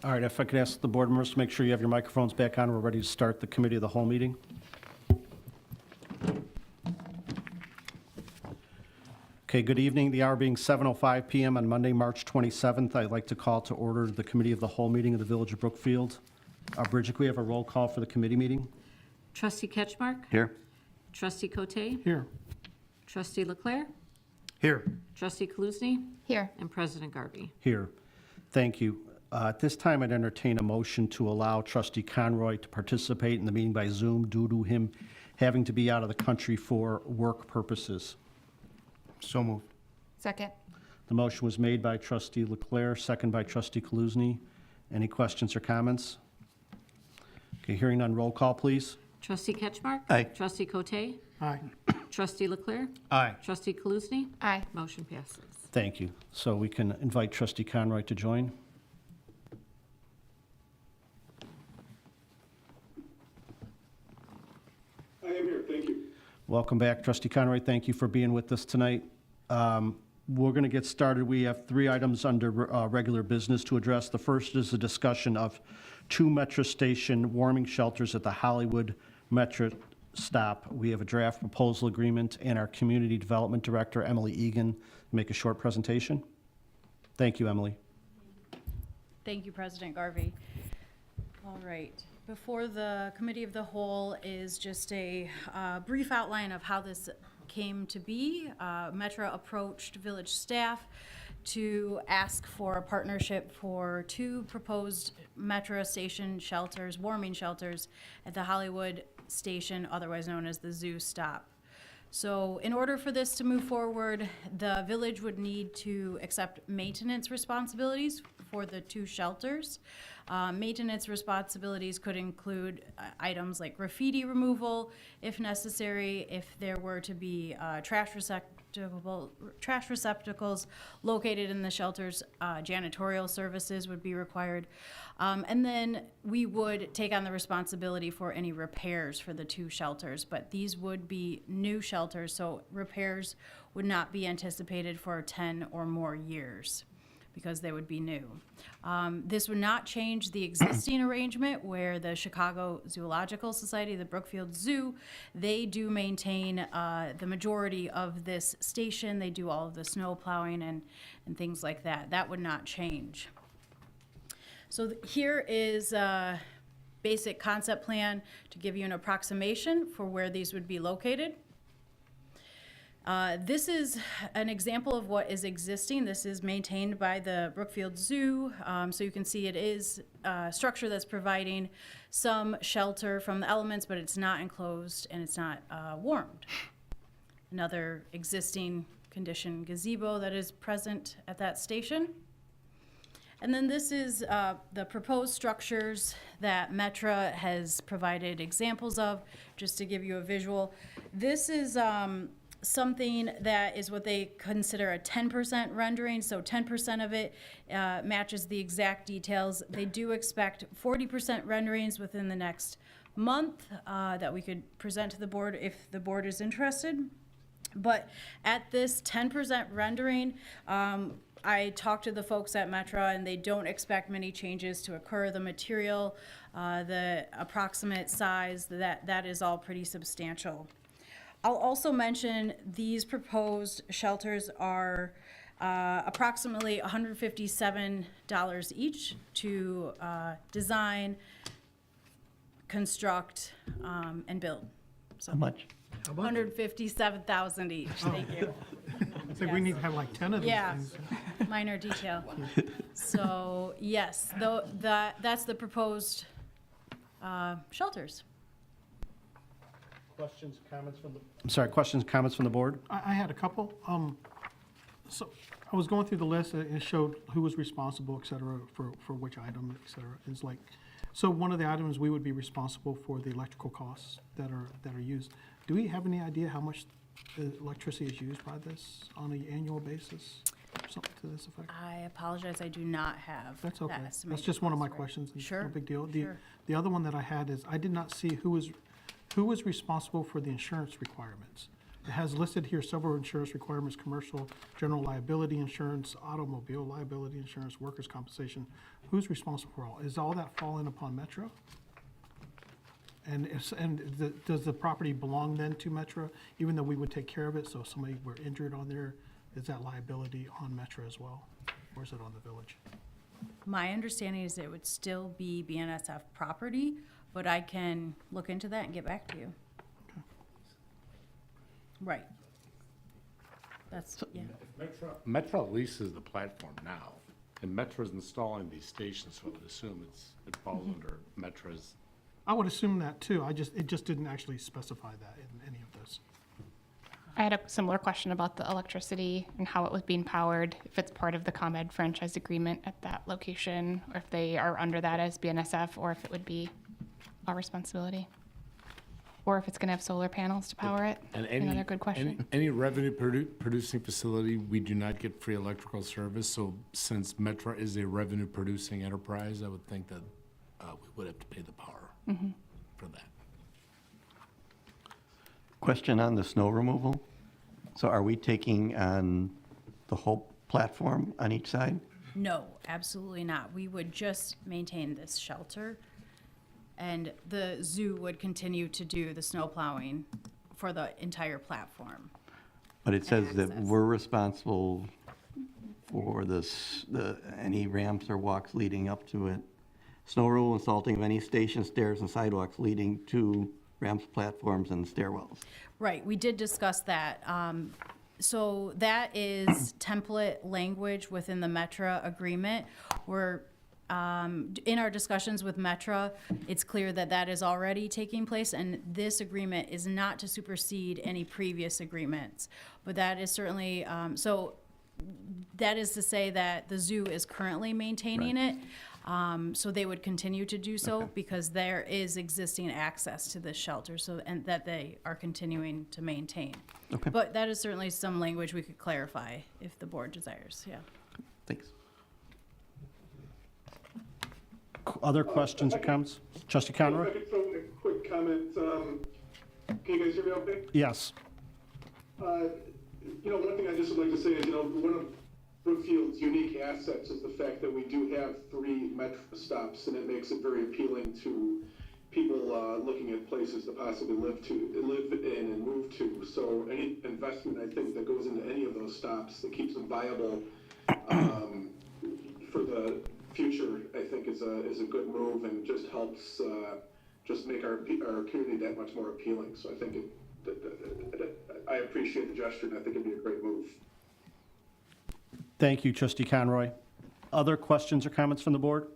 All right, if I could ask the board members to make sure you have your microphones back on, we're ready to start the committee of the whole meeting. Okay, good evening. The hour being 7:05 PM on Monday, March 27th, I'd like to call to order the committee of the whole meeting of the Village of Brookfield. Bridget, can we have a roll call for the committee meeting? Trustee Ketchmark? Here. Trustee Cote? Here. Trustee Leclerc? Here. Trustee Kaluzny? Here. And President Garvey. Here. Thank you. At this time, I'd entertain a motion to allow Trustee Conroy to participate in the meeting by Zoom due to him having to be out of the country for work purposes. So moved. Second. The motion was made by Trustee Leclerc, second by Trustee Kaluzny. Any questions or comments? Okay, hearing none, roll call, please. Trustee Ketchmark? Aye. Trustee Cote? Aye. Trustee Leclerc? Aye. Trustee Kaluzny? Aye. Motion passes. Thank you. So we can invite Trustee Conroy to join. I am here, thank you. Welcome back, Trustee Conroy. Thank you for being with us tonight. We're going to get started. We have 3 items under regular business to address. The first is a discussion of 2 Metra station warming shelters at the Hollywood Metra stop. We have a draft proposal agreement, and our Community Development Director, Emily Egan, make a short presentation. Thank you, Emily. Thank you, President Garvey. All right. Before the Committee of the Whole is just a brief outline of how this came to be. Metra approached village staff to ask for a partnership for 2 proposed Metra station shelters, warming shelters at the Hollywood station, otherwise known as the Zoo Stop. So in order for this to move forward, the village would need to accept maintenance responsibilities for the 2 shelters. Maintenance responsibilities could include items like graffiti removal, if necessary, if there were to be trash receptacles located in the shelters, janitorial services would be required. And then we would take on the responsibility for any repairs for the 2 shelters, but these would be new shelters, so repairs would not be anticipated for 10 or more years, because they would be new. This would not change the existing arrangement where the Chicago Zoological Society, the Brookfield Zoo, they do maintain the majority of this station. They do all of the snow plowing and things like that. That would not change. So here is a basic concept plan to give you an approximation for where these would be located. This is an example of what is existing. This is maintained by the Brookfield Zoo. So you can see it is a structure that's providing some shelter from the elements, but it's not enclosed and it's not warmed. Another existing condition gazebo that is present at that station. And then this is the proposed structures that Metra has provided examples of, just to give you a visual. This is something that is what they consider a 10% rendering, so 10% of it matches the exact details. They do expect 40% renderings within the next month that we could present to the board if the board is interested. But at this 10% rendering, I talked to the folks at Metra, and they don't expect many changes to occur. The material, the approximate size, that is all pretty substantial. I'll also mention these proposed shelters are approximately $157 each to design, construct, and build. So How much? $157,000 each. Thank you. It's like we need to have like 10 of these Yeah. things. Minor detail. So yes, that's the proposed shelters. Questions, comments from the... I'm sorry, questions, comments from the board? I had a couple. So I was going through the list, it showed who was responsible, et cetera, for which item, et cetera. It's like, so one of the items, we would be responsible for the electrical costs that are used. Do we have any idea how much electricity is used by this on an annual basis? Something to this effect? I apologize, I do not have That's okay. that That's estimated just one of my cost. questions. It's Sure, no big deal. sure. The other one that I had is, I did not see who was responsible for the insurance requirements. It has listed here several insurance requirements: commercial, general liability insurance, automobile liability insurance, workers' compensation. Who's responsible for all? Is all that falling upon Metra? Does the property belong then to Metra, even though we would take care of it? So if somebody were injured on there, is that liability on Metra as well? Or is it on the village? My understanding is it would still be BNSF property, but I can look into that and get back to you. Right. That's, yeah. Metra leases the platform now, and Metra's installing these stations, so I would assume it falls under Metra's. I would assume that too. It just didn't actually specify that in any of this. I had a similar question about the electricity and how it was being powered, if it's part of the ComEd franchise agreement at that location, or if they are under that as BNSF, or if it would be our responsibility. Or if it's gonna have solar panels to power it. And Another good question. Any revenue producing facility, we do not get free electrical service, so since Metra is a revenue producing enterprise, I would think that we would have to pay the power for that. Question on the snow removal. So are we taking on the whole platform on each side? No, absolutely not. We would just maintain this shelter, and the zoo would continue to do the snow plowing for the entire platform. But it says that access. we're responsible for any ramps or walks leading up to it. Snow removal and salting of any station, stairs, and sidewalks leading to ramps, platforms, and stairwells. Right, we did discuss that. So that is template language within the Metra agreement. We're, in our discussions with Metra, it's clear that that is already taking place, and this agreement is not to supersede any previous agreements. But that is certainly, so that is to say that the zoo is currently maintaining it. So they would continue to do so because there is existing access to this shelter, so, and that they are continuing to maintain. Okay. But that is certainly some language we could clarify if the board desires, yeah. Thanks. Other questions or comments? Trustee If Conroy? I could throw in a quick comment, can you guys hear me okay? Yes. One thing I just would like to say is, one of Brookfield's unique assets is the fact that we do have 3 Metra stops, and it makes it very appealing to people looking at places to possibly live in and move to. So any investment, I think, that goes into any of those stops that keeps them viable for the future, I think is a good move and just helps just make our community that much more appealing. So I think I appreciate the gesture, and I think it'd be a great move. Thank you, Trustee Conroy. Other questions or comments from the board?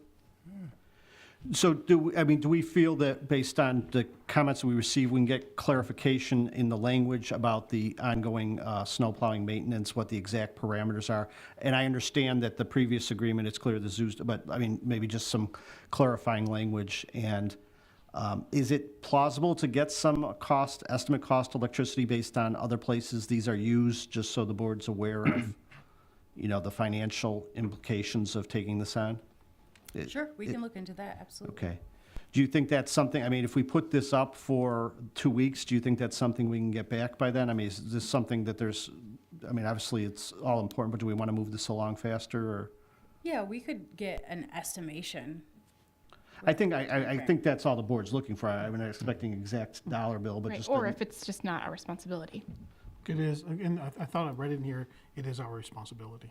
So do we feel that based on the comments that we received, we can get clarification in the language about the ongoing snow plowing maintenance, what the exact parameters are? And I understand that the previous agreement, it's clear the zoos, but maybe just some clarifying language. And is it plausible to get some estimate cost electricity based on other places these are used, just so the board's aware of the financial implications of taking this on? Sure, we can look into that, absolutely. Okay. Do you think that's something, if we put this up for 2 weeks, do you think that's something we can get back by then? Is this something that obviously it's all important, but do we want to move this along faster, or? Yeah, we could get an estimation. I think that's all the board's looking for. I'm not expecting exact dollar bill, but Right, just. or if it's just not our responsibility. It is, and I thought I read it in here, it is our responsibility.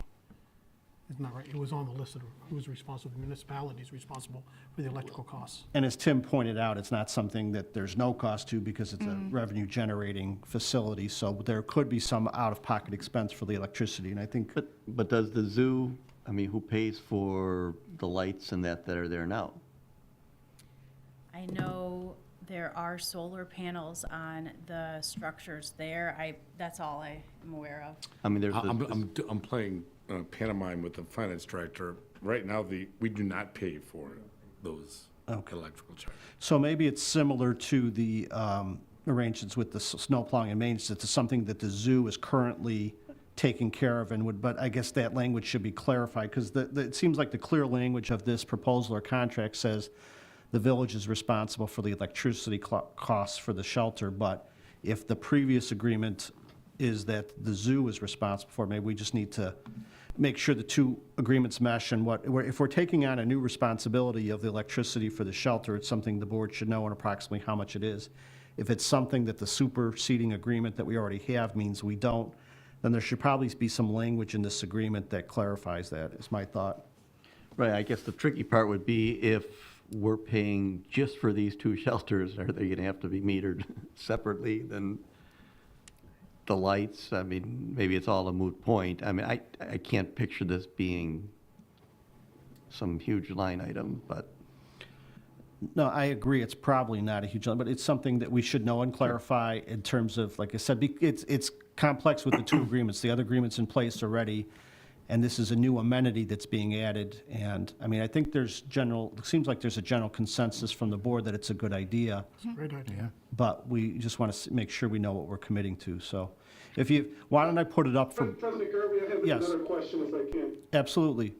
Isn't that right? It was on the list of who's responsible. The municipality is responsible for the electrical costs. And as Tim pointed out, it's not something that there's no cost to because it's a revenue-generating facility, so there could be some out-of-pocket expense for the electricity, and I think. But does the zoo, who pays for the lights and that are there now? I know there are solar panels on the structures there. That's all I'm aware of. There's I'm playing pantomime with the finance director. Right now, we do not pay for those electrical charges. So maybe it's similar to the arrangements with the snow plowing and maintenance. It's something that the zoo is currently taking care of but I guess that language should be clarified because it seems like the clear language of this proposal or contract says the village is responsible for the electricity costs for the shelter, but if the previous agreement is that the zoo is responsible for. Maybe we just need to make sure the two agreements mesh, and if we're taking on a new responsibility of the electricity for the shelter, it's something the board should know and approximately how much it is. If it's something that the superseding agreement that we already have means we don't, then there should probably be some language in this agreement that clarifies that, is my thought. Right, I guess the tricky part would be if we're paying just for these two shelters, are they gonna have to be metered separately than the lights? I mean, maybe it's all a moot point. I mean, I can't picture this being some huge line item, but No, I agree, it's probably not a huge, but it's something that we should know and clarify in terms of, like I said, it's complex with the two agreements. The other agreement's in place already, and this is a new amenity that's being added. And, I mean, I think it seems like there's a general consensus from the board that it's a good idea, Great idea. but we just want to make sure we know what we're committing to. So why don't I put it up for, President Garvey, I have Yes. another question if I can. absolutely.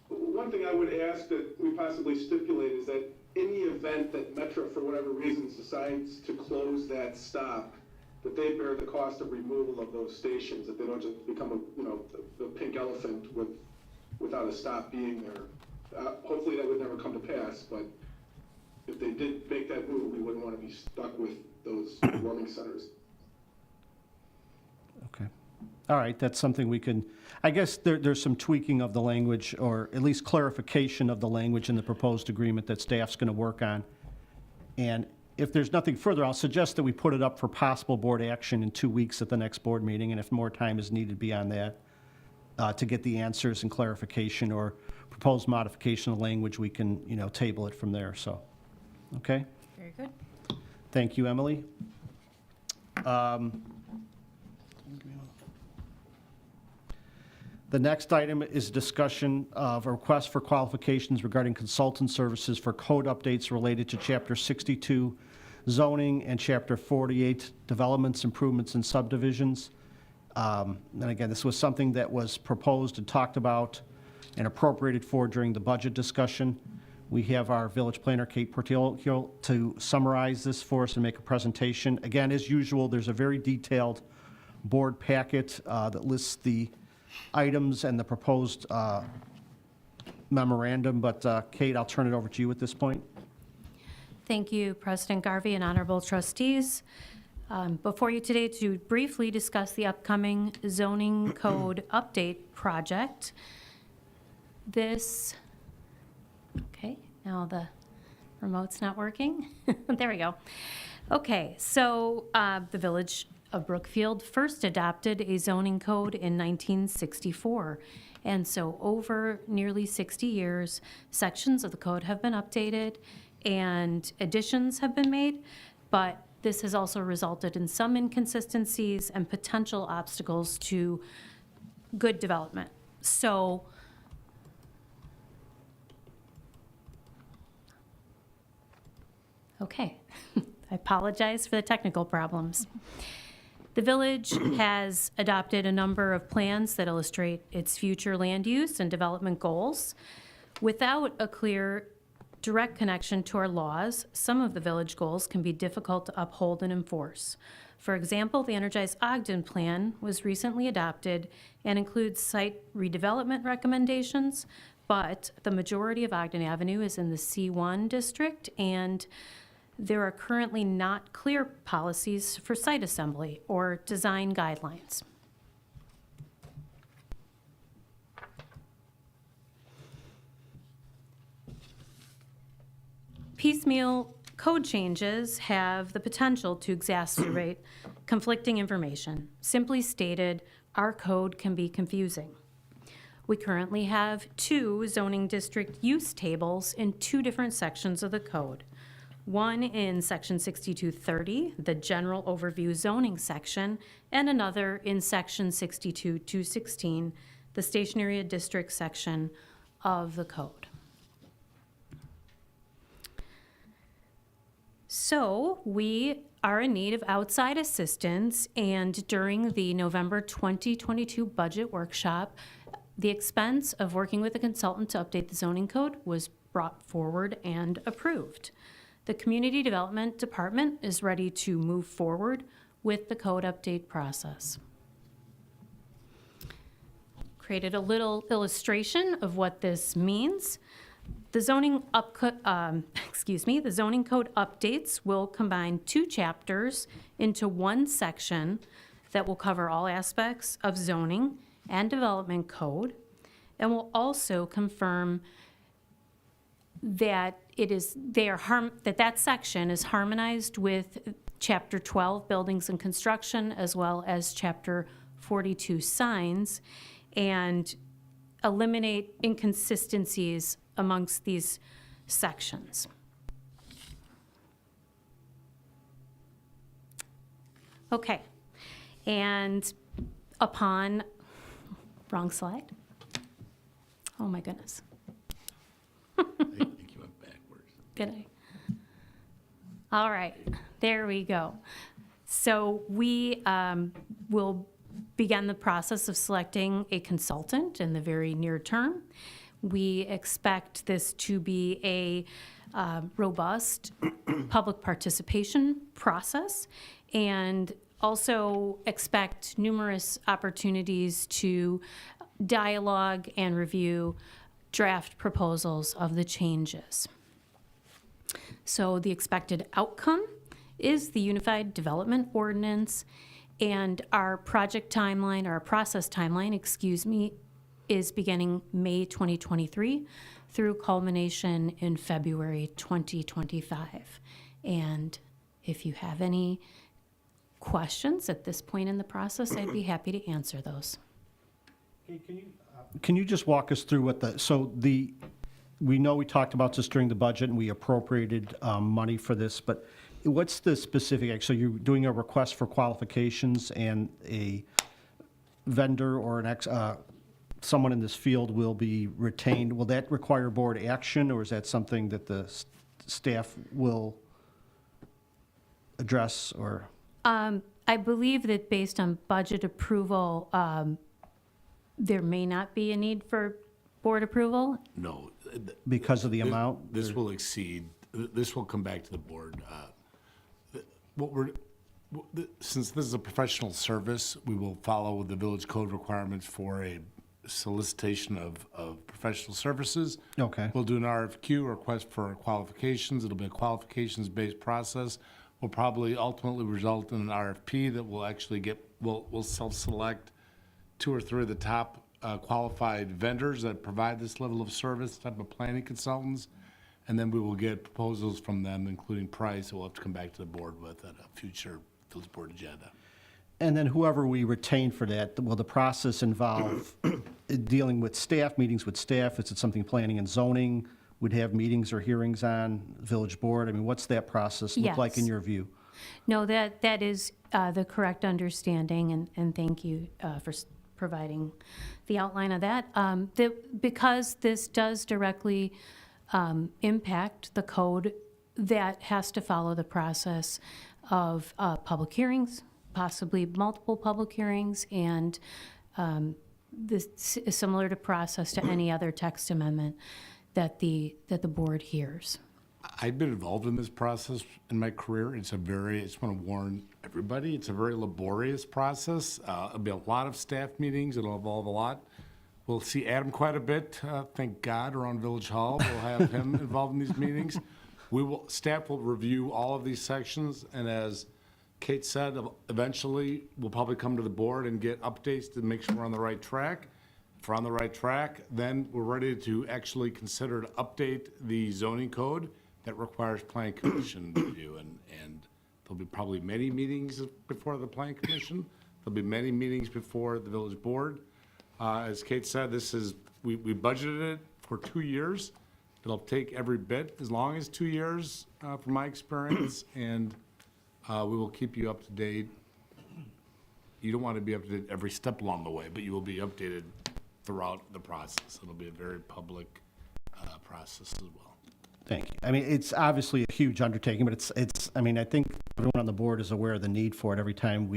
One thing I would ask that we possibly stipulate is that in the event that Metra, for whatever reasons, decides to close that stop, that they bear the cost of removal of those stations, that they don't just become the pink elephant without a stop being there. Hopefully that would never come to pass, but if they did make that move, we wouldn't want to be stuck with those warming centers. Okay. All right, that's something we can, I guess there's some tweaking of the language, or at least clarification of the language in the proposed agreement that staff's going to work on. And if there's nothing further, I'll suggest that we put it up for possible board action in 2 weeks at the next board meeting, and if more time is needed beyond that, to get the answers and clarification or proposed modification of language, we can, table it from there, so, okay? Very good. Thank you, Emily. The next item is discussion of a request for qualifications regarding consultant services for code updates related to Chapter 62 zoning and Chapter 48 developments, improvements, and subdivisions. And again, this was something that was proposed and talked about and appropriated for during the budget discussion. We have our village planner, Kate Portillo, to summarize this for us and make a presentation. Again, as usual, there's a very detailed board packet that lists the items and the proposed memorandum, but Kate, I'll turn it over to you at this point. Thank you, President Garvey and honorable trustees. Before you today to briefly discuss the upcoming zoning code update project. Okay, now the remote's not working. There we go. Okay, so the Village of Brookfield first adopted a zoning code in 1964. And so over nearly 60 years, sections of the code have been updated and additions have been made, but this has also resulted in some inconsistencies and potential obstacles to good development. So okay, I apologize for the technical problems. The village has adopted a number of plans that illustrate its future land use and development goals. Without a clear, direct connection to our laws, some of the village goals can be difficult to uphold and enforce. For example, the Energize Ogden Plan was recently adopted and includes site redevelopment recommendations, but the majority of Ogden Avenue is in the C1 district, and there are currently not clear policies for site assembly or design guidelines. Piecemeal code changes have the potential to exacerbate conflicting information. Simply stated, our code can be confusing. We currently have 2 zoning district use tables in 2 different sections of the code. One in section 6230, the general overview zoning section, and another in section 62216, the station area district section of the code. So we are in need of outside assistance, and during the November 2022 budget workshop, the expense of working with a consultant to update the zoning code was brought forward and approved. The Community Development Department is ready to move forward with the code update process. Created a little illustration of what this means. The zoning the zoning code updates will combine 2 chapters into 1 section that will cover all aspects of zoning and development code, and will also confirm that that section is harmonized with Chapter 12, Buildings and Construction, as well as Chapter 42, Signs, and eliminate inconsistencies amongst these sections. Okay, and wrong slide. Oh my goodness. I think you went backwards. Good eye. All right, there we go. So we will begin the process of selecting a consultant in the very near term. We expect this to be a robust public participation process, and also expect numerous opportunities to dialogue and review draft proposals of the changes. So the expected outcome is the Unified Development Ordinance, and our project timeline, our process timeline, is beginning May 2023 through culmination in February 2025. And if you have any questions at this point in the process, I'd be happy to answer those. Can you just walk us through we know we talked about this during the budget and we appropriated money for this, but what's the specific, so you're doing a request for qualifications and a vendor or someone in this field will be retained. Will that require board action, or is that something that the staff will address, or? I believe that based on budget approval, there may not be a need for board approval. No. Because of the amount? This will exceed, this will come back to the board. Since this is a professional service, we will follow the village code requirements for a solicitation of professional services. Okay. We'll do an RFQ, request for qualifications. It'll be a qualifications-based process. Will probably ultimately result in an RFP that will actually we'll self-select 2 or 3 of the top qualified vendors that provide this level of service, type of planning consultants, and then we will get proposals from them, including price, that we'll have to come back to the board with at a future village board agenda. And then whoever we retain for that, will the process involve dealing with staff, meetings with staff? Is it something planning and zoning would have meetings or hearings on, village board? I mean, what's that process look like in Yes. your view? No, that is the correct understanding, and thank you for providing the outline of that. Because this does directly impact the code, that has to follow the process of public hearings, possibly multiple public hearings, and this is similar to process to any other text amendment that the board hears. I've been involved in this process in my career. I just want to warn everybody, it's a very laborious process. It'll be a lot of staff meetings. It'll involve a lot. We'll see Adam quite a bit, thank God, around Village Hall. We'll have him involved in these meetings. Staff will review all of these sections, and as Kate said, eventually we'll probably come to the board and get updates to make sure we're on the right track. If we're on the right track, then we're ready to actually consider to update the zoning code that requires planning commission review, and there'll be probably many meetings before the planning commission. There'll be many meetings before the village board. As Kate said, we budgeted it for 2 years. It'll take every bit as long as 2 years, from my experience, and we will keep you up to date. You don't want to be up to date every step along the way, but you will be updated throughout the process. It'll be a very public process as well. Thank you. I mean, it's obviously a huge undertaking, but I mean, I think everyone on the board is aware of the need for it every time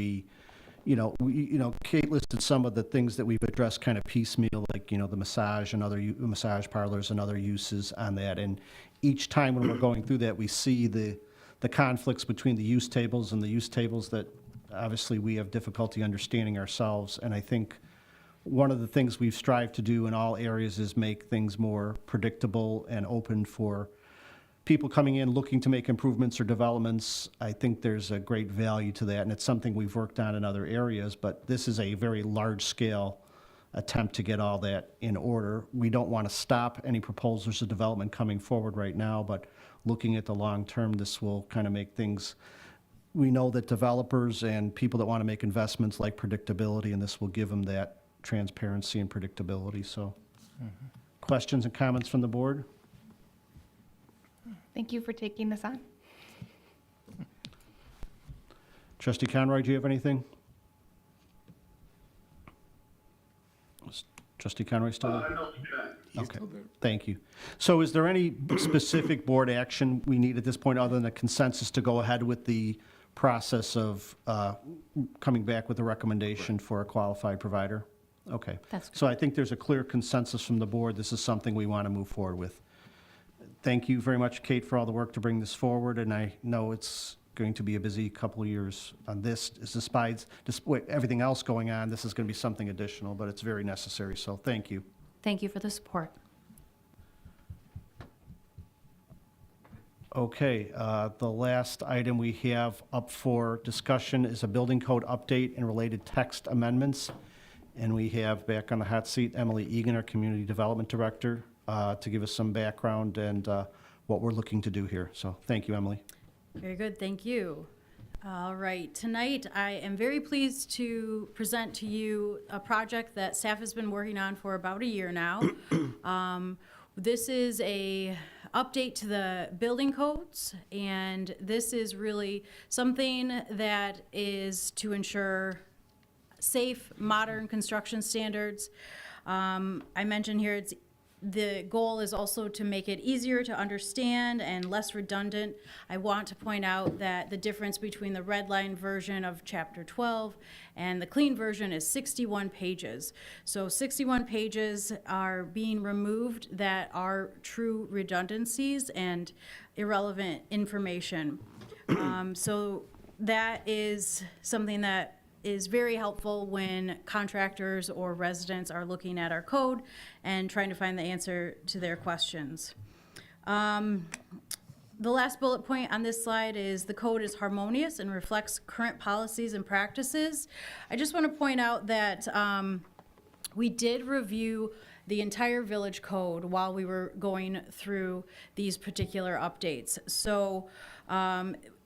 Kate listed some of the things that we've addressed kind of piecemeal, like, the massage and massage parlors and other uses on that. And each time when we're going through that, we see the conflicts between the use tables and the use tables that obviously we have difficulty understanding ourselves. And I think one of the things we've strived to do in all areas is make things more predictable and open for people coming in looking to make improvements or developments. I think there's a great value to that, and it's something we've worked on in other areas, but this is a very large-scale attempt to get all that in order. We don't want to stop any proposals of development coming forward right now, but looking at the long term, this will kind of make things, we know that developers and people that want to make investments like predictability, and this will give them that transparency and predictability. So, questions and comments from the board? Thank you for taking this on. Trustee Conroy, do you have anything? Is Trustee Conroy still there? No, Okay, thank you. So is there any specific board action we need at this point other than a consensus to go ahead with the process of coming back with a recommendation for a qualified provider? Okay. That's good. So I think there's a clear consensus from the board. This is something we want to move forward with. Thank you very much, Kate, for all the work to bring this forward, and I know it's going to be a busy couple of years on this. Despite everything else going on, this is going to be something additional, but it's very necessary, so thank you. Thank you for the support. Okay, the last item we have up for discussion is a building code update and related text amendments. And we have back on the hot seat Emily Egan, our Community Development Director, to give us some background and what we're looking to do here. So thank you, Emily. Very good, thank you. All right, tonight I am very pleased to present to you a project that staff has been working on for about a year now. This is a update to the building codes, and this is really something that is to ensure safe, modern construction standards. I mentioned here the goal is also to make it easier to understand and less redundant. I want to point out that the difference between the red line version of Chapter 12 and the clean version is 61 pages. So 61 pages are being removed that are true redundancies and irrelevant information. So that is something that is very helpful when contractors or residents are looking at our code and trying to find the answer to their questions. The last bullet point on this slide is the code is harmonious and reflects current policies and practices. I just want to point out that we did review the entire village code while we were going through these particular updates. So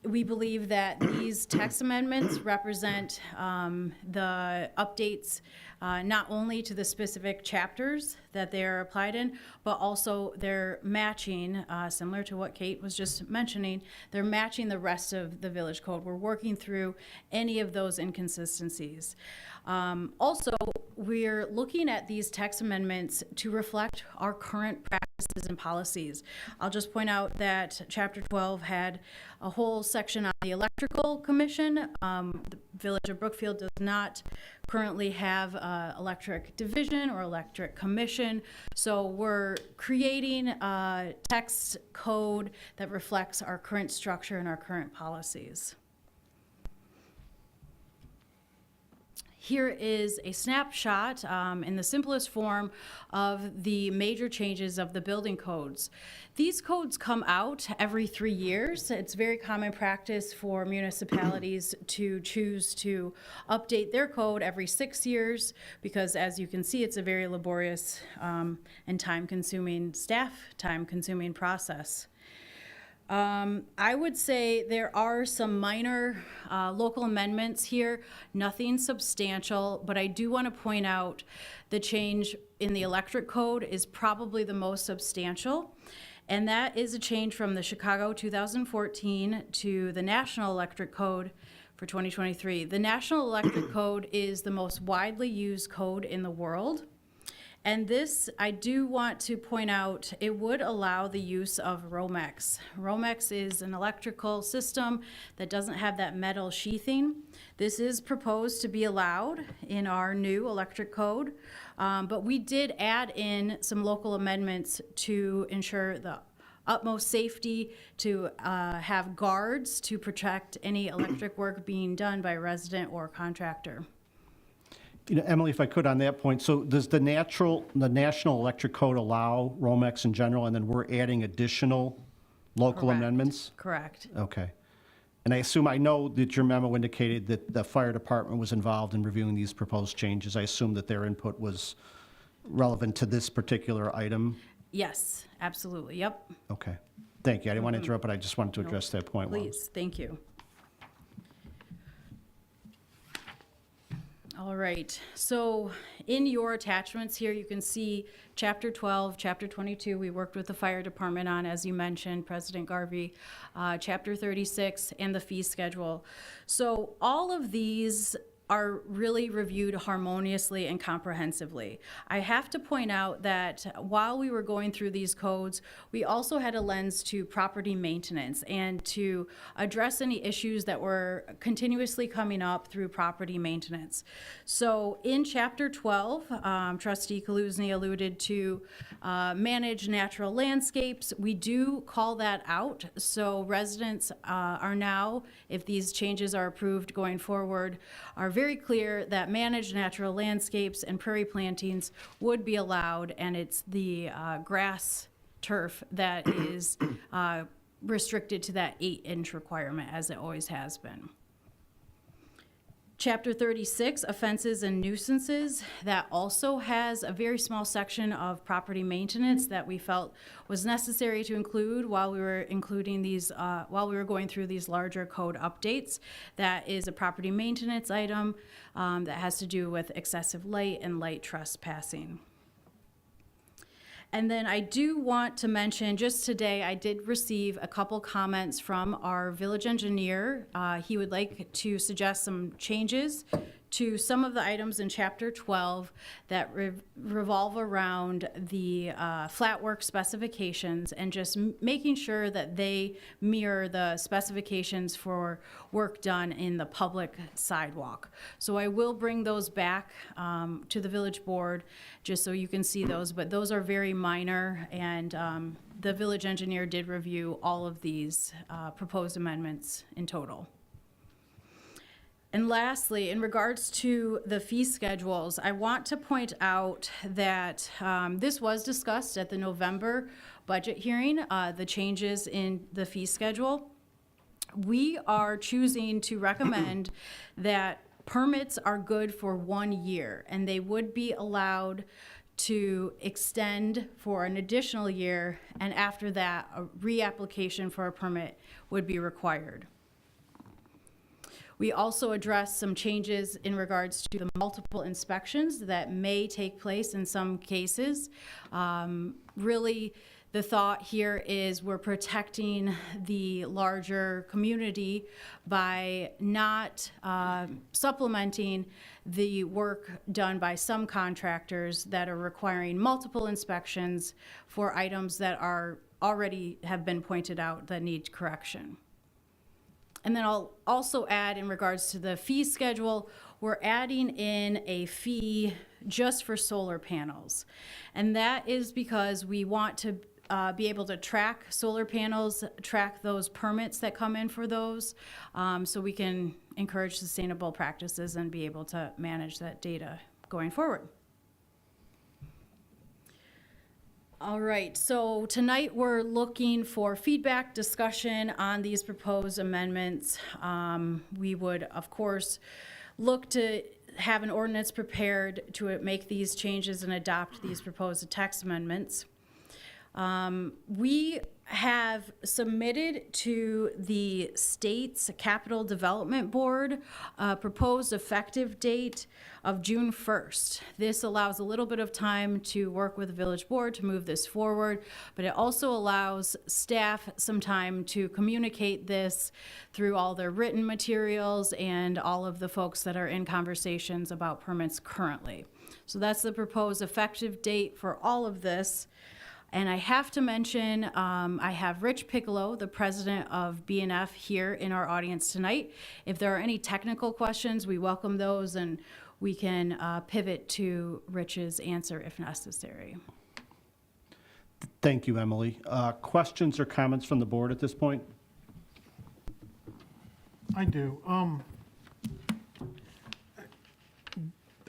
we believe that these text amendments represent the updates not only to the specific chapters that they are applied in, but also they're matching, similar to what Kate was just mentioning, they're matching the rest of the village code. We're working through any of those inconsistencies. Also, we're looking at these text amendments to reflect our current practices and policies. I'll just point out that Chapter 12 had a whole section on the electrical commission. The Village of Brookfield does not currently have electric division or electric commission, so we're creating a text code that reflects our current structure and our current policies. Here is a snapshot in the simplest form of the major changes of the building codes. These codes come out every 3 years. It's very common practice for municipalities to choose to update their code every 6 years because, as you can see, it's a very laborious and time-consuming, time-consuming process. I would say there are some minor local amendments here, nothing substantial, but I do want to point out the change in the electric code is probably the most substantial, and that is a change from the Chicago 2014 to the National Electric Code for 2023. The National Electric Code is the most widely used code in the world. And this, I do want to point out, it would allow the use of Romex. Romex is an electrical system that doesn't have that metal sheathing. This is proposed to be allowed in our new electric code, but we did add in some local amendments to ensure the utmost safety, to have guards to protect any electric work being done by resident or contractor. You know, Emily, if I could on that point, so does the National Electric Code allow Romex in general, and then we're adding additional local Correct. amendments? Correct. Okay. And I know that your memo indicated that the fire department was involved in reviewing these proposed changes. I assume that their input was relevant to this particular item? Yes, absolutely, yep. Okay. Thank you. I didn't want to interrupt, but I just wanted to address that point. Please, thank you. All right, so in your attachments here, you can see Chapter 12, Chapter 22, we worked with the fire department on, as you mentioned, President Garvey, Chapter 36, and the fee schedule. So all of these are really reviewed harmoniously and comprehensively. I have to point out that while we were going through these codes, we also had a lens to property maintenance and to address any issues that were continuously coming up through property maintenance. So in Chapter 12, Trustee Kaluzny alluded to manage natural landscapes. We do call that out, so residents are now, if these changes are approved going forward, are very clear that managed natural landscapes and prairie plantings would be allowed, and it's the grass turf that is restricted to that 8-inch requirement, as it always has been. Chapter 36, offenses and nuisances, that also has a very small section of property maintenance that we felt was necessary to include while we were including these, while we were going through these larger code updates. That is a property maintenance item that has to do with excessive light and light trespassing. And then I do want to mention, just today, I did receive a couple comments from our village engineer. He would like to suggest some changes to some of the items in Chapter 12 that revolve around the flat work specifications and just making sure that they mirror the specifications for work done in the public sidewalk. So I will bring those back to the village board just so you can see those, but those are very minor, and the village engineer did review all of these proposed amendments in total. And lastly, in regards to the fee schedules, I want to point out that this was discussed at the November budget hearing, the changes in the fee schedule. We are choosing to recommend that permits are good for 1 year, and they would be allowed to extend for an additional year, and after that, a reapplication for a permit would be required. We also addressed some changes in regards to the multiple inspections that may take place in some cases. Really, the thought here is we're protecting the larger community by not supplementing the work done by some contractors that are requiring multiple inspections for items that are already have been pointed out that need correction. And then I'll also add, in regards to the fee schedule, we're adding in a fee just for solar panels. And that is because we want to be able to track solar panels, track those permits that come in for those, so we can encourage sustainable practices and be able to manage that data going forward. All right, so tonight we're looking for feedback, discussion on these proposed amendments. We would, of course, look to have an ordinance prepared to make these changes and adopt these proposed text amendments. We have submitted to the state's Capital Development Board a proposed effective date of June 1st. This allows a little bit of time to work with the village board to move this forward, but it also allows staff some time to communicate this through all their written materials and all of the folks that are in conversations about permits currently. So that's the proposed effective date for all of this. And I have to mention, I have Rich Piccolo, the president of BNF, here in our audience tonight. If there are any technical questions, we welcome those, and we can pivot to Rich's answer if necessary. Thank you, Emily. Questions or comments from the board at this point? I do.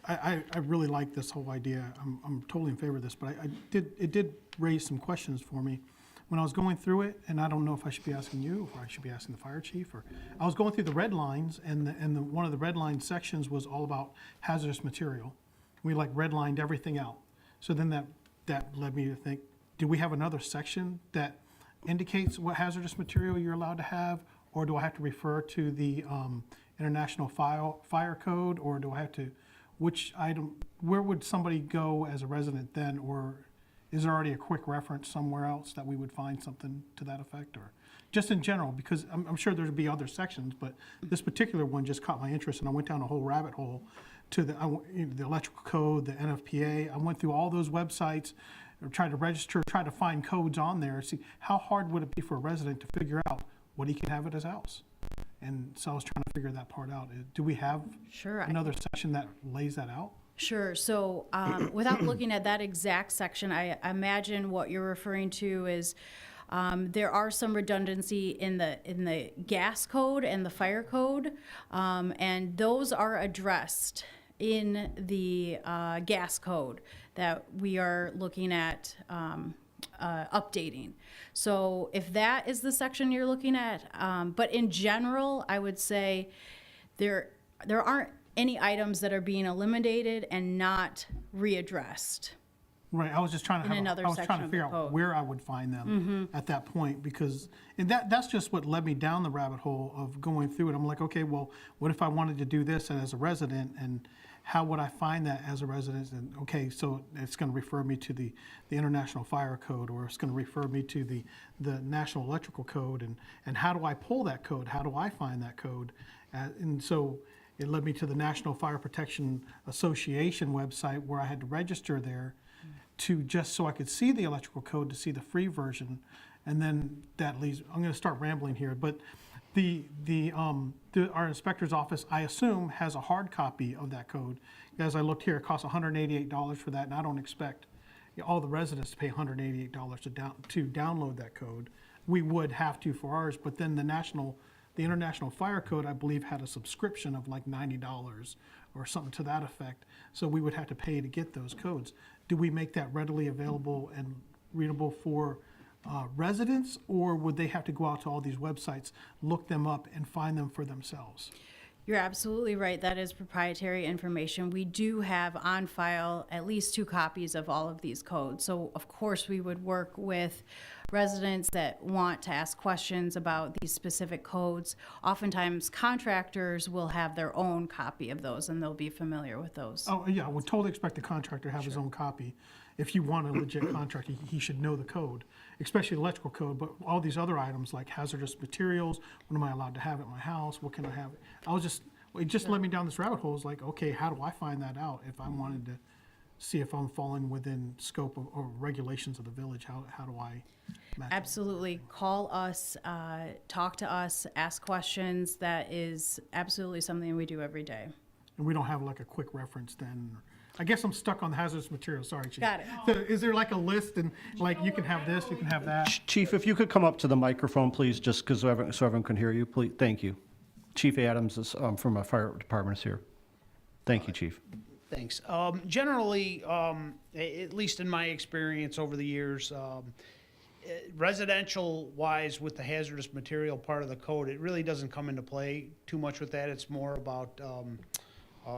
I really like this whole idea. I'm totally in favor of this, but it did raise some questions for me when I was going through it, and I don't know if I should be asking you or I should be asking the fire chief. Or I was going through the red lines, and one of the red line sections was all about hazardous material. We like redlined everything out. So then that led me to think, do we have another section that indicates what hazardous material you're allowed to have, or do I have to refer to the International Fire Code, or do I have to? Which item, where would somebody go as a resident then, or is there already a quick reference somewhere else that we would find something to that effect, or just in general? Because I'm sure there'd be other sections, but this particular one just caught my interest, and I went down a whole rabbit hole to the electrical code, the NFPA. I went through all those websites, tried to register, tried to find codes on there, see how hard would it be for a resident to figure out what he can have at his house. And so I was trying to figure that part out. Do we have Sure. another section that lays that out? Sure. So without looking at that exact section, I imagine what you're referring to is there are some redundancy in the gas code and the fire code, and those are addressed in the gas code that we are looking at updating. So if that is the section you're looking at, but in general, I would say there aren't any items that are being eliminated and not readdressed. Right, I was just trying to In another section of the figure out code. where I would find them at that point, because, and that's just what led me down the rabbit hole of going through it. I'm like, okay, well, what if I wanted to do this as a resident, and how would I find that as a resident? And okay, so it's going to refer me to the International Fire Code, or it's going to refer me to the National Electrical Code, and how do I pull that code? How do I find that code? And so it led me to the National Fire Protection Association website, where I had to register there to just so I could see the electrical code, to see the free version. And then that leads, I'm going to start rambling here, but our inspector's office, I assume, has a hard copy of that code. As I looked here, it costs $188 for that, and I don't expect all the residents to pay $188 to download that code. We would have to for ours, but then the International Fire Code, I believe, had a subscription of like $90 or something to that effect. So we would have to pay to get those codes. Do we make that readily available and readable for residents, or would they have to go out to all these websites, look them up, and find them for themselves? You're absolutely right. That is proprietary information. We do have on file at least 2 copies of all of these codes. So of course we would work with residents that want to ask questions about these specific codes. Oftentimes contractors will have their own copy of those, and they'll be familiar with those. Oh, yeah, I would totally expect the contractor to have his own copy. If you want a legit contractor, he should know the code, especially the electrical code, but all these other items like hazardous materials, what am I allowed to have at my house, what can I have? It just led me down this rabbit hole. It's like, okay, how do I find that out if I wanted to see if I'm falling within scope of, or regulations of the village? How do I match up? Absolutely. Call us, talk to us, ask questions. That is absolutely something we do every day. And we don't have like a quick reference then? I guess I'm stuck on the hazardous materials, sorry, Chief. Got it. So is there like a list, and like you can have this, you can have that? Chief, if you could come up to the microphone, please, just because so everyone can hear you, please. Thank you. Chief Adams is, from our fire department is here. Thank you, Chief. Thanks. Generally, at least in my experience over the years, residential-wise with the hazardous material part of the code, it really doesn't come into play too much with that. It's more about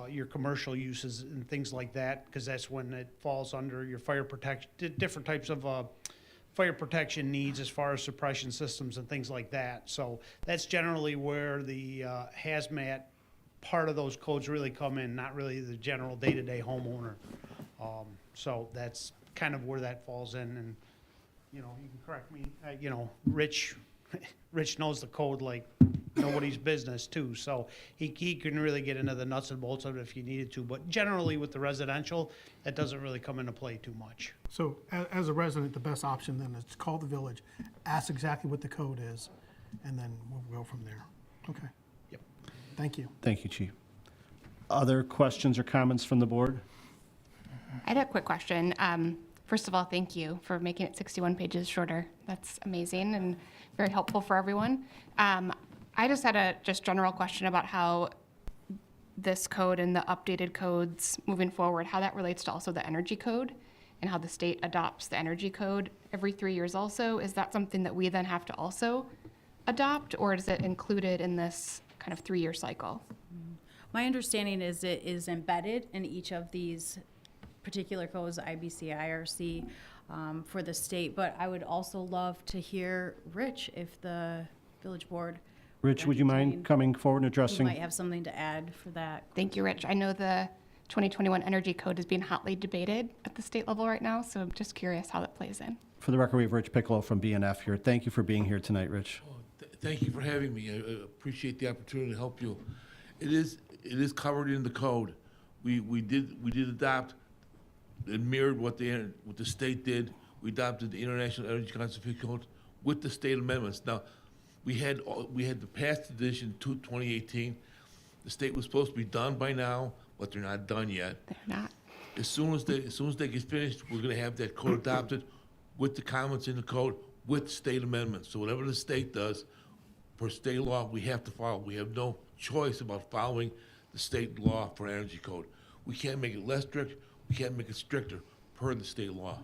your commercial uses and things like that, because that's when it falls under your fire protection, different types of fire protection needs as far as suppression systems and things like that. So that's generally where the hazmat part of those codes really come in, not really the general day-to-day homeowner. So that's kind of where that falls in, and you know, you can correct me. You know, Rich knows the code like nobody's business too, so he can really get into the nuts and bolts of it if you needed to. But generally with the residential, that doesn't really come into play too much. So as a resident, the best option then is to call the village, ask exactly what the code is, and then we'll go from there. Okay. Yep. Thank you. Thank you, Chief. Other questions or comments from the board? I had a quick question. First of all, thank you for making it 61 pages shorter. That's amazing and very helpful for everyone. I just had a general question about how this code and the updated codes moving forward, how that relates to also the energy code and how the state adopts the energy code every 3 years also. Is that something that we then have to also adopt, or is it included in this kind of 3-year cycle? My understanding is it is embedded in each of these particular codes, IBC, IRC, for the state. But I would also love to hear Rich, if the village board. Rich, would you mind entertain- coming forward and You addressing? might have something to add for that. Thank you, Rich. I know the 2021 energy code is being hotly debated at the state level right now, so I'm just curious how that plays in. For the record, we have Rich Piccolo from BNF here. Thank you for being here tonight, Rich. Thank you for having me. I appreciate the opportunity to help you. It is covered in the code. We did adopt and mirrored what the state did. We adopted the International Energy Conservation Code with the state amendments. Now, we had the past edition to 2018. The state was supposed to be done by now, but they're not done yet. They're not. As soon as they get finished, we're gonna have that code adopted with the comments in the code, with state amendments. So whatever the state does, per state law, we have to follow. We have no choice about following the state law for energy code. We can't make it less strict, we can't make it stricter per the state law.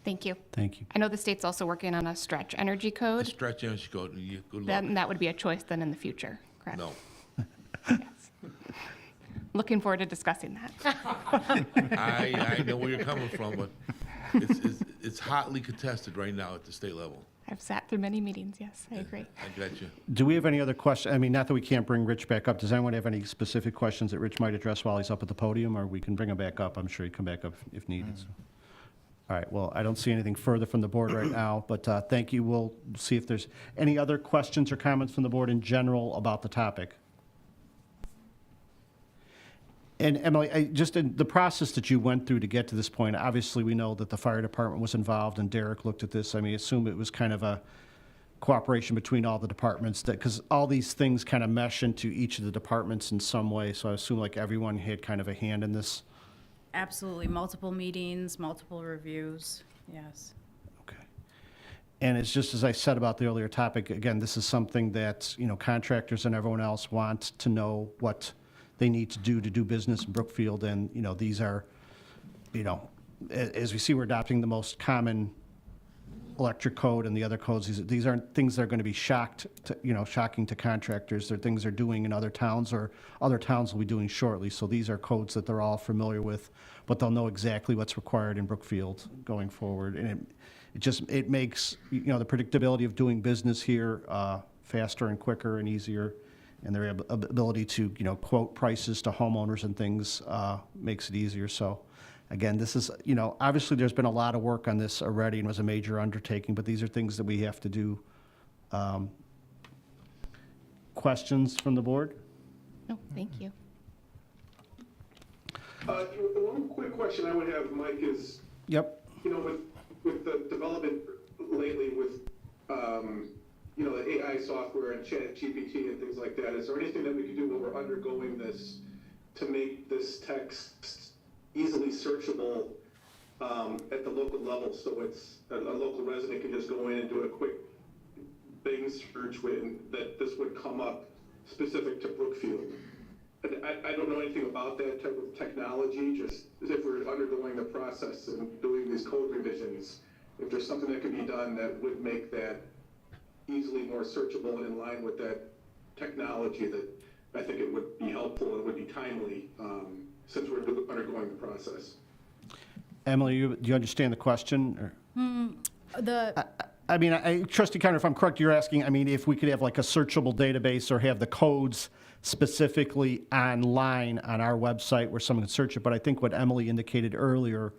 Thank you. Thank you. I know the state's also working on a stretch energy The code. stretch energy code, good luck. Then that would be a choice then in the future, correct? No. Yes. Looking forward to discussing that. I know where you're coming from, but it's hotly contested right now at the state level. I've sat through many meetings, yes, I agree. I got you. Do we have any other questions? I mean, not that we can't bring Rich back up. Does anyone have any specific questions that Rich might address while he's up at the podium, or we can bring him back up? I'm sure he'd come back up if needed. So. All right, well, I don't see anything further from the board right now, but thank you. We'll see if there's any other questions or comments from the board in general about the topic. And Emily, just in the process that you went through to get to this point, obviously we know that the fire department was involved and Derek looked at this. I mean, I assume it was kind of a cooperation between all the departments, that because all these things kind of mesh into each of the departments in some way. So I assume like everyone had kind of a hand in this. Absolutely, multiple meetings, multiple reviews, yes. Okay. And it's just as I said about the earlier topic, again, this is something that, you know, contractors and everyone else want to know what they need to do business in Brookfield. And, you know, these are, you know, as we see, we're adopting the most common electric code and the other codes. These aren't things that are going to be shocking to contractors. They're things they're doing in other towns or other towns will be doing shortly. So these are codes that they're all familiar with, but they'll know exactly what's required in Brookfield going forward. And it makes, you know, the predictability of doing business here faster and quicker and easier. And their ability to, you know, quote prices to homeowners and things makes it easier. So, again, this is, you know, obviously there's been a lot of work on this already and was a major undertaking, but these are things that we have to do. Questions from the board? No, thank you. One quick question I would have, Mike, is, Yep. you know, with the development lately with, you know, the AI software and ChatGPT and things like that, is there anything that we could do when we're undergoing this to make this text easily searchable at the local level, so it's a local resident can just go in and do a quick Bing search that this would come up specific to Brookfield? I don't know anything about that type of technology, just as if we're undergoing the process and doing these code revisions, if there's something that could be done that would make that easily more searchable and in line with that technology, that I think it would be helpful and would be timely since we're undergoing the process. Emily, do you understand the question? Or? I mean, Trustee Conroy, if I'm correct, you're asking, I mean, if we could have like a searchable database or have the codes specifically online on our website where someone can search it. But I think what Emily indicated earlier,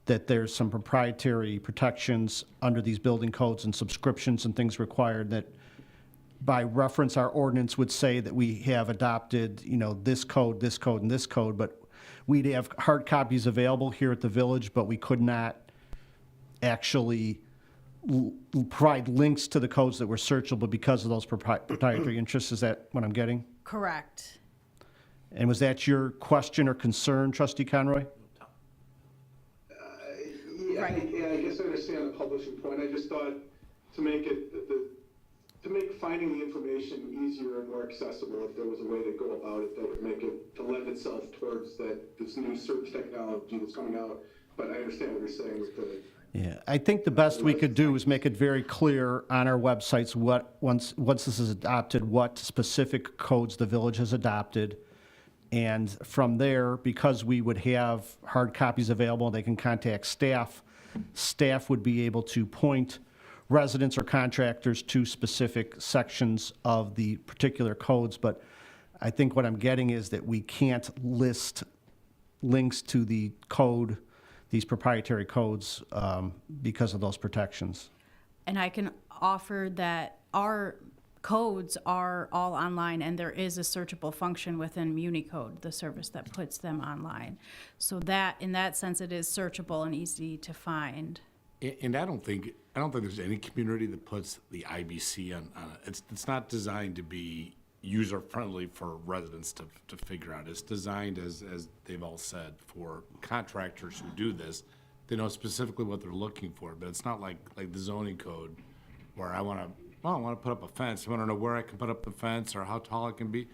that there's some proprietary protections under these building codes and subscriptions and things required that by reference our ordinance would say that we have adopted, you know, this code, and this code, but we'd have hard copies available here at the village, but we could not actually provide links to the codes that were searchable because of those proprietary interests. Is that what I'm getting? Correct. And was that your question or concern, Trustee Conroy? Right. Yeah, I guess I understand the publishing point. I just thought to make it, to make finding the information easier and more accessible, if there was a way to go about it that would make it, to lend itself towards this new search technology that's coming out. But I understand what you're saying with the, Yeah, I think the best we could do is make it very clear on our websites what, once this is adopted, what specific codes the village has adopted. And from there, because we would have hard copies available, they can contact staff. Staff would be able to point residents or contractors to specific sections of the particular codes. But I think what I'm getting is that we can't list links to the code, these proprietary codes, because of those protections. And I can offer that our codes are all online, and there is a searchable function within MuniCode, the service that puts them online. So that, in that sense, it is searchable and easy to find. And I don't think there's any community that puts the IBC on it. It's not designed to be user-friendly for residents to figure out. It's designed, as they've all said, for contractors who do this. They know specifically what they're looking for, but it's not like the zoning code where I want to put up a fence. I want to know where I can put up the fence or how tall it can be.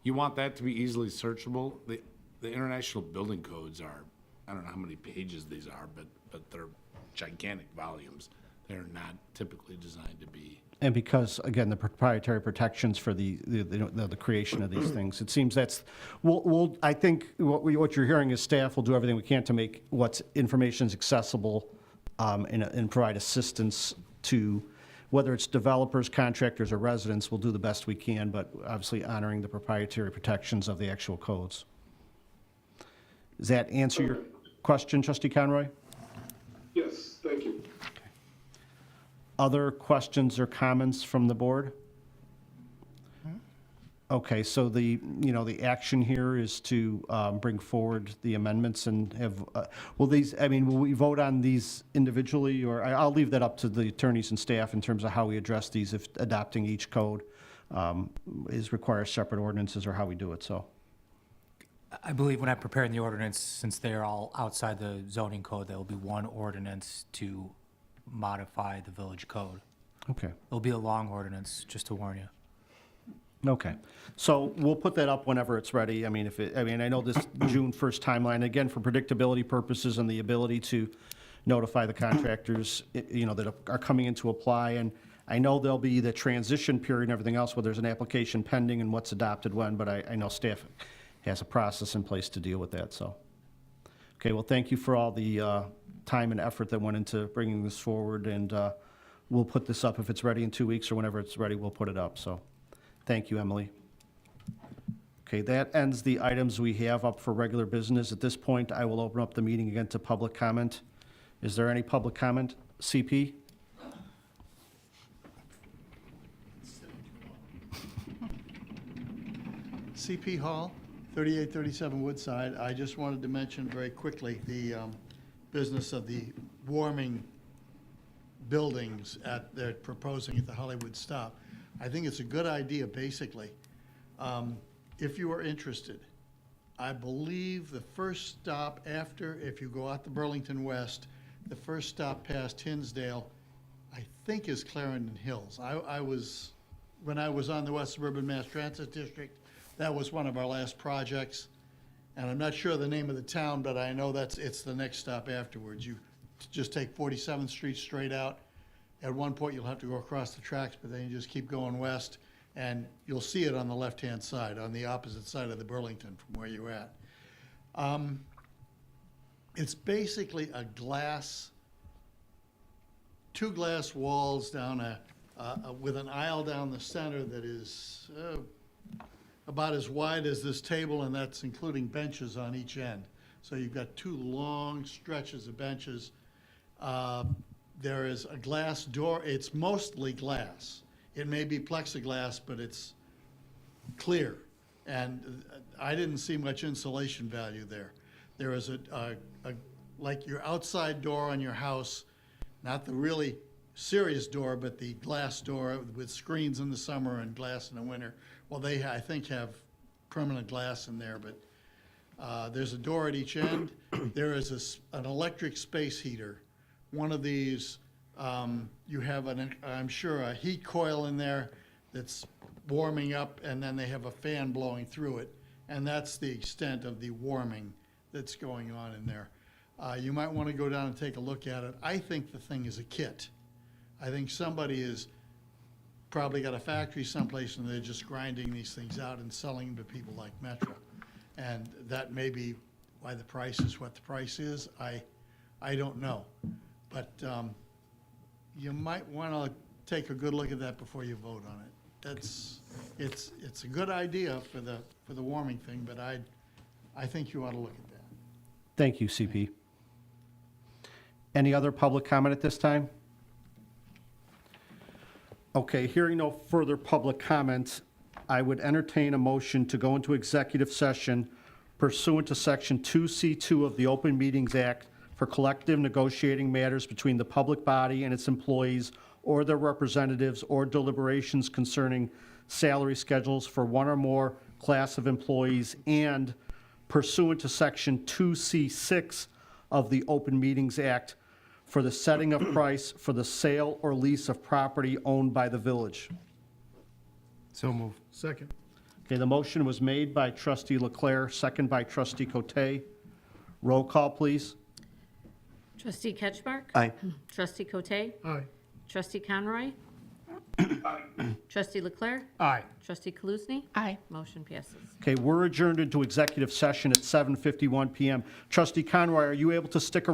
You want that to be easily searchable. The international building codes are, I don't know how many pages these are, but they're gigantic volumes. They're not typically designed to be. And because, again, the proprietary protections for the creation of these things, it seems that's, I think what you're hearing is staff will do everything we can to make what's information's accessible, and provide assistance to, whether it's developers, contractors, or residents. We'll do the best we can, but obviously honoring the proprietary protections of the actual codes. Does that answer your question, Trustee Conroy? yes, thank you. Other questions or comments from the board? Okay, so the action here is to bring forward the amendments and have, will we vote on these individually, or I'll leave that up to the attorneys and staff in terms of how we address these, if adopting each code requires separate ordinances or how we do it, so. I believe when I prepare the ordinance, since they're all outside the zoning code, there will be one ordinance to modify the village code. Okay. It'll be a long ordinance, just to warn you. Okay, so we'll put that up whenever it's ready. I know this June 1st timeline, again, for predictability purposes and the ability to notify the contractors, that are coming in to apply. And I know there'll be the transition period and everything else where there's an application pending and what's adopted when, but I know staff has a process in place to deal with that, so. Okay, well, thank you for all the time and effort that went into bringing this forward, and we'll put this up if it's ready in 2 weeks, or whenever it's ready, we'll put it up, so. Thank you, Emily. Okay, that ends the items we have up for regular business. At this point, I will open up the meeting again to public comment. Is there any public comment? CP? CP Hall, 3837 Woodside. I just wanted to mention very quickly the business of the warming buildings they're proposing at the Hollywood Stop. I think it's a good idea, basically. If you are interested, I believe the first stop after, if you go out to Burlington West, the first stop past Hinsdale, I think is Clarendon Hills. When I was on the West Suburban Mass Transit District, that was one of our last projects. And I'm not sure the name of the town, but I know it's the next stop afterwards. You just take 47th Street straight out. At one point, you'll have to go across the tracks, but then you just keep going west, and you'll see it on the left-hand side, on the opposite side of the Burlington from where you're at. It's basically two glass walls down with an aisle down the center that is about as wide as this table, and that's including benches on each end. So you've got two long stretches of benches. There is a glass door. It's mostly glass. It may be plexiglass, but it's clear. And I didn't see much insulation value there. There is like your outside door on your house, not the really serious door, but the glass door with screens in the summer and glass in the winter. Well, they, I think, have permanent glass in there, but there's a door at each end. There is an electric space heater one of these, you have I'm sure, a heat coil in there that's warming up, and then they have a fan blowing through it. And that's the extent of the warming that's going on in there. You might want to go down and take a look at it. I think the thing is a kit. I think somebody is probably got a factory someplace and they're just grinding these things out and selling them to people like Metra. And that may be why the price is what the price is. I don't know. But you might want to take a good look at that before you vote on it. It's a good idea for the warming thing, but I think you ought to look at that. Thank you, CP. Any other public comment at this time? Okay, hearing no further public comments, I would entertain a motion to go into executive session pursuant to Section 2C2 of the Open Meetings Act for collective negotiating matters between the public body and its employees or their representatives, or deliberations concerning salary schedules for one or more class of employees, and pursuant to Section 2C6 of the Open Meetings Act for the setting of price for the sale or lease of property owned by the village. So moved. Second. Okay, the motion was made by Trustee Leclerc, second by Trustee Cote. Roll call, please. Trustee Ketchmark? Aye. Trustee Cote? Aye. Trustee Conroy? Trustee Leclerc? Aye. Trustee Kaluzny? Aye. Motion passes. Okay, we're adjourned into executive session at 7:51 PM. Trustee Conroy, are you able to stick around